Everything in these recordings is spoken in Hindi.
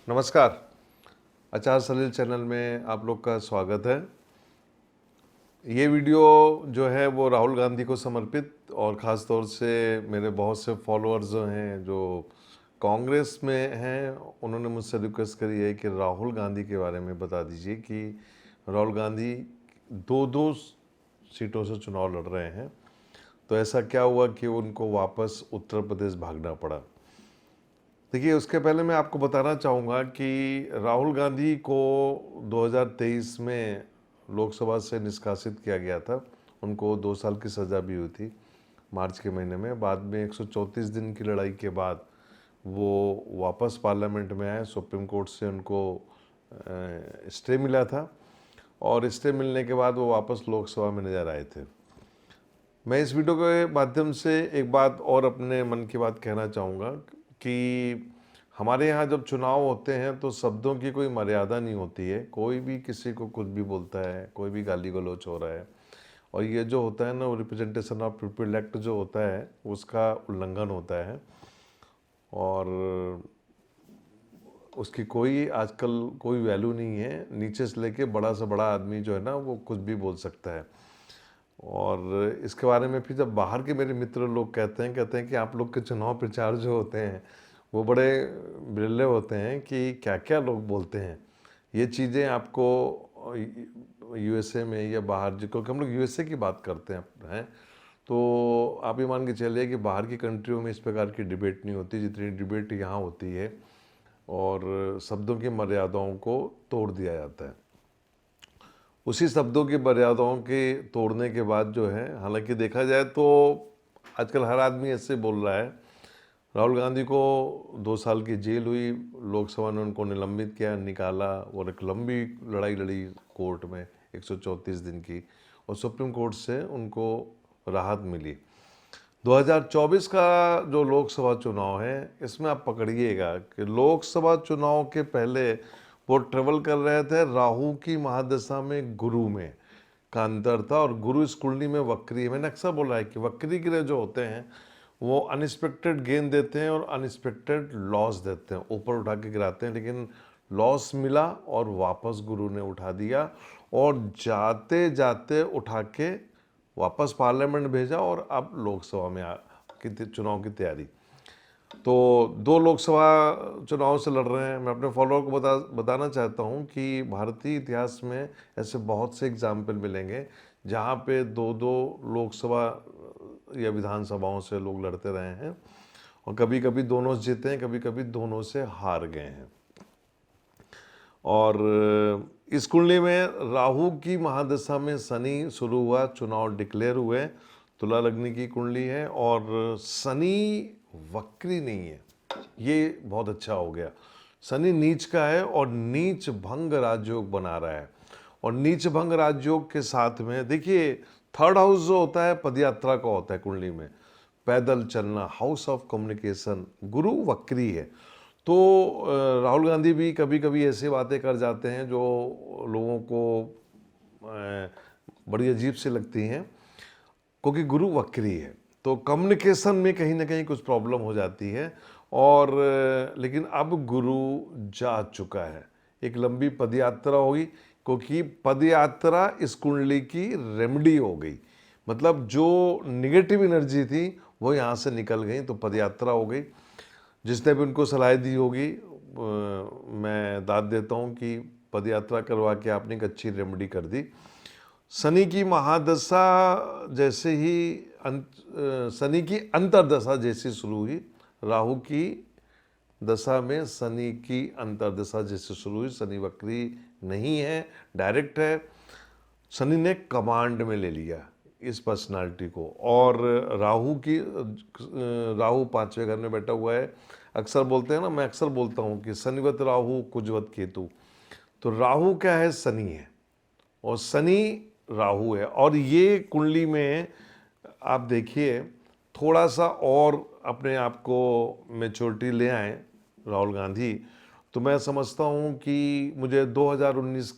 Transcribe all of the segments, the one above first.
नमस्कार। आचार सलील चैनल में आप लोग का स्वागत है। ये वीडियो जो है वो राहुल गांधी को समर्पित और ख़ास तौर से मेरे बहुत से फॉलोअर्स जो हैं जो कांग्रेस में हैं, उन्होंने मुझसे रिक्वेस्ट करी है कि राहुल गांधी के बारे में बता दीजिए कि राहुल गांधी दो दो सीटों से चुनाव लड़ रहे हैं, तो ऐसा क्या हुआ कि उनको वापस उत्तर प्रदेश भागना पड़ा। देखिए, उसके पहले मैं आपको बताना चाहूँगा कि राहुल गांधी को 2023 में लोकसभा से निष्कासित किया गया था। उनको 2 साल की सज़ा भी हुई थी मार्च के महीने में। बाद में 134 दिन की लड़ाई के बाद वो वापस पार्लियामेंट में आए। सुप्रीम कोर्ट से उनको स्टे मिला था और स्टे मिलने के बाद वो वापस लोकसभा में नजर आए थे। मैं इस वीडियो के माध्यम से एक बात और अपने मन की बात कहना चाहूँगा कि हमारे यहाँ जब चुनाव होते हैं तो शब्दों की कोई मर्यादा नहीं होती है। कोई भी किसी को कुछ भी बोलता है, कोई भी गाली गलौच हो रहा है, और ये जो होता है ना, वो रिप्रेजेंटेशन ऑफ पीपल एक्ट जो होता है उसका उल्लंघन होता है और उसकी कोई आजकल कोई वैल्यू नहीं है। नीचे से लेके बड़ा से बड़ा आदमी जो है ना, वो कुछ भी बोल सकता है। और इसके बारे में फिर जब बाहर के मेरे मित्र लोग कहते हैं कि आप लोग के चुनाव प्रचार जो होते हैं वो बड़े बिरले होते हैं कि क्या क्या लोग बोलते हैं। ये चीज़ें आपको यूएसए में या बाहर, क्योंकि हम लोग यूएसए की बात करते हैं, तो आप ये मान के चलिए कि बाहर की कंट्रियों में इस प्रकार की डिबेट नहीं होती जितनी डिबेट यहाँ होती है, और शब्दों की मर्यादाओं को तोड़ दिया जाता है। उसी शब्दों की मर्यादाओं के तोड़ने के बाद जो है, हालांकि देखा जाए तो आजकल हर आदमी ऐसे बोल रहा है। राहुल गांधी को 2 साल की जेल हुई, लोकसभा ने उनको निलंबित किया, निकाला, और एक लंबी लड़ाई लड़ी कोर्ट में 134 दिन की, और सुप्रीम कोर्ट से उनको राहत मिली। 2024 का जो लोकसभा चुनाव है, इसमें आप पकड़िएगा कि लोकसभा चुनाव के पहले वो ट्रेवल कर रहे थे राहु की महादशा में, गुरु में का अंतर था, और गुरु इस कुंडली में वक्री है। मैंने अक्सर बोला है कि वक्री ग्रह जो होते हैं वो अनएक्सपेक्टेड गेन देते हैं और अनएक्सपेक्टेड लॉस देते हैं, ऊपर उठा के गिराते हैं, लेकिन लॉस मिला और वापस गुरु ने उठा दिया और जाते जाते उठा के वापस पार्लियामेंट भेजा, और अब लोकसभा में चुनाव की तैयारी। तो 2 लोकसभा चुनाव से लड़ रहे हैं। मैं अपने फॉलोअर को बताना चाहता हूं कि भारतीय इतिहास में ऐसे बहुत से एग्जाम्पल मिलेंगे जहां पे 2 लोकसभा या विधानसभाओं से लोग लड़ते रहे हैं, और कभी कभी दोनों से जीते हैं, कभी कभी दोनों से हार गए हैं। और इस कुंडली में राहु की महादशा में शनि शुरू हुआ, चुनाव डिक्लेयर हुए। तुला लग्न की कुंडली है और शनि वक्री नहीं है, ये बहुत अच्छा हो गया। शनि नीच का है और नीच भंग राजयोग बना रहा है, और नीच भंग राजयोग के साथ में देखिए 3rd हाउस जो होता है पदयात्रा का होता है कुंडली में, पैदल चलना, हाउस ऑफ कम्युनिकेशन। गुरु वक्री है, तो राहुल गांधी भी कभी कभी ऐसी बातें कर जाते हैं जो लोगों को बड़ी अजीब सी लगती हैं, क्योंकि गुरु वक्री है, तो कम्युनिकेशन में कहीं ना कहीं कुछ प्रॉब्लम हो जाती है। और लेकिन अब गुरु जा चुका है, एक लंबी पदयात्रा होगी, क्योंकि पदयात्रा इस कुंडली की रेमेडी हो गई। मतलब जो निगेटिव एनर्जी थी वो यहाँ से निकल गई, तो पदयात्रा हो गई। जिसने भी उनको सलाह दी होगी, मैं दाद देता हूँ कि पदयात्रा करवा के आपने एक अच्छी रेमेडी कर दी। शनि की महादशा जैसे ही शनि की अंतर्दशा जैसी शुरू हुई, राहु की दशा में शनि की अंतर्दशा जैसे शुरू हुई। शनि वक्री नहीं है, डायरेक्ट है। शनि ने कमांड में ले लिया इस पर्सनालिटी को, और राहु 5वें घर में बैठा हुआ है। अक्सर बोलते हैं ना, मैं अक्सर बोलता हूँ कि शनिवत राहु कुजवत केतु। तो राहु क्या है? शनि है, और शनि राहु है। और ये कुंडली में आप देखिए, थोड़ा सा और अपने आप को मैच्योरिटी ले आए राहुल गांधी, तो मैं समझता हूँ कि मुझे 2019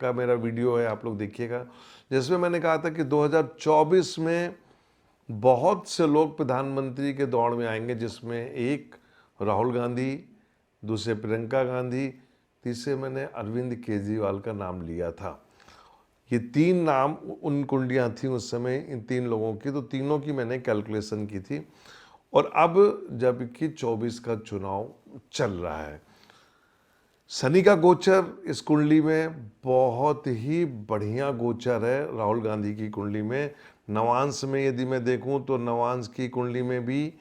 का मेरा वीडियो है, आप लोग देखिएगा, जिसमें मैंने कहा था कि 2024 में बहुत से लोग प्रधानमंत्री के दौड़ में आएंगे, जिसमें एक राहुल गांधी, दूसरे प्रियंका गांधी, तीसरे मैंने अरविंद केजरीवाल का नाम लिया था। ये 3 नाम उन कुंडलियाँ थी उस समय इन 3 लोगों की, तो तीनों की मैंने कैलकुलेशन की थी। और अब जबकि 24 का चुनाव चल रहा है, शनि का गोचर इस कुंडली में बहुत ही बढ़िया गोचर है। राहुल गांधी की कुंडली में नवांश में यदि मैं देखूं तो नवांश की कुंडली में भी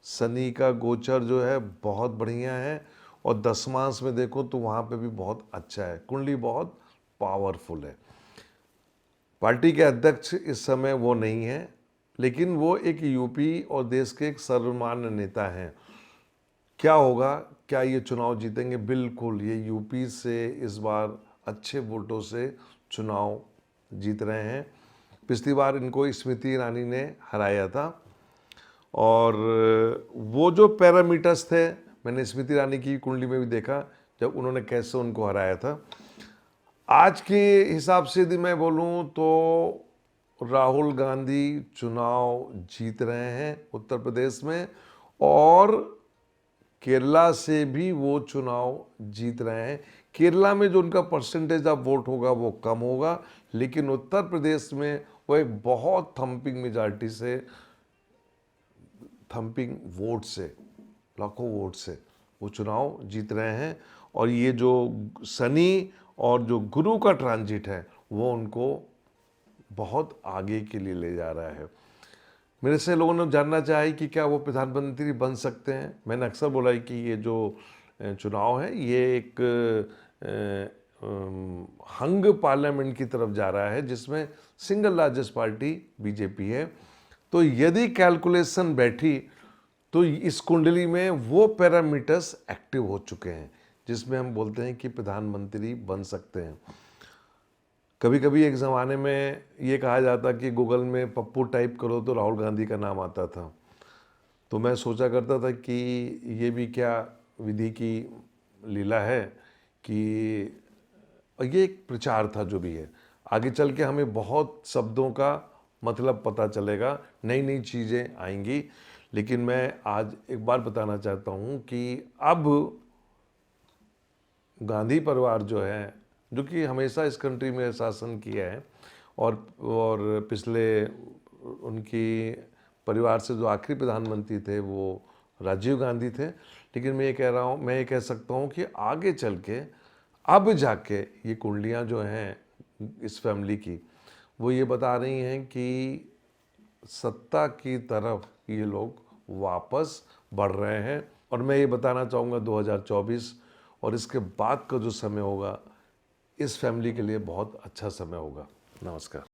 शनि का गोचर जो है बहुत बढ़िया है, और दशमांश में देखो तो वहाँ पे भी बहुत अच्छा है। कुंडली बहुत पावरफुल है। पार्टी के अध्यक्ष इस समय वो नहीं है, लेकिन वो एक यूपी और देश के एक सर्वमान्य नेता हैं। क्या होगा, क्या ये चुनाव जीतेंगे? बिल्कुल, ये यूपी से इस बार अच्छे वोटों से चुनाव जीत रहे हैं। पिछली बार इनको स्मृति ईरानी ने हराया था, और वो जो पैरामीटर्स थे मैंने स्मृति ईरानी की कुंडली में भी देखा जब उन्होंने कैसे उनको हराया था। आज के हिसाब से यदि मैं बोलूं तो राहुल गांधी चुनाव जीत रहे हैं उत्तर प्रदेश में, और केरला से भी वो चुनाव जीत रहे हैं। केरला में जो उनका परसेंटेज ऑफ वोट होगा वो कम होगा, लेकिन उत्तर प्रदेश में वो एक बहुत थम्पिंग मेजॉरिटी से, थम्पिंग वोट से, लाखों वोट से वो चुनाव जीत रहे हैं। और ये जो शनि और जो गुरु का ट्रांजिट है वो उनको बहुत आगे के लिए ले जा रहा है। मेरे से लोगों ने जानना चाहा है कि क्या वो प्रधानमंत्री बन सकते हैं। मैंने अक्सर बोला है कि ये जो चुनाव है ये एक हंग पार्लियामेंट की तरफ जा रहा है, जिसमें सिंगल लार्जेस्ट पार्टी बीजेपी है। तो यदि कैलकुलेशन बैठी तो इस कुंडली में वो पैरामीटर्स एक्टिव हो चुके हैं जिसमें हम बोलते हैं कि प्रधानमंत्री बन सकते हैं। कभी कभी एक ज़माने में ये कहा जाता कि गूगल में पप्पू टाइप करो तो राहुल गांधी का नाम आता था। तो मैं सोचा करता था कि ये भी क्या विधि की लीला है कि ये एक प्रचार था। जो भी है, आगे चल के हमें बहुत शब्दों का मतलब पता चलेगा, नई नई चीज़ें आएंगी। लेकिन मैं आज एक बार बताना चाहता हूँ कि अब गांधी परिवार जो है, जो कि हमेशा इस कंट्री में शासन किया है, और पिछले उनकी परिवार से जो आखिरी प्रधानमंत्री थे वो राजीव गांधी थे। लेकिन मैं ये कह रहा हूँ, मैं ये कह सकता हूँ कि आगे चल के अब जाके ये कुंडलियाँ जो हैं इस फैमिली की, वो ये बता रही हैं कि सत्ता की तरफ ये लोग वापस बढ़ रहे हैं। और मैं ये बताना चाहूँगा 2024 और इसके बाद का जो समय होगा इस फैमिली के लिए बहुत अच्छा समय होगा। नमस्कार।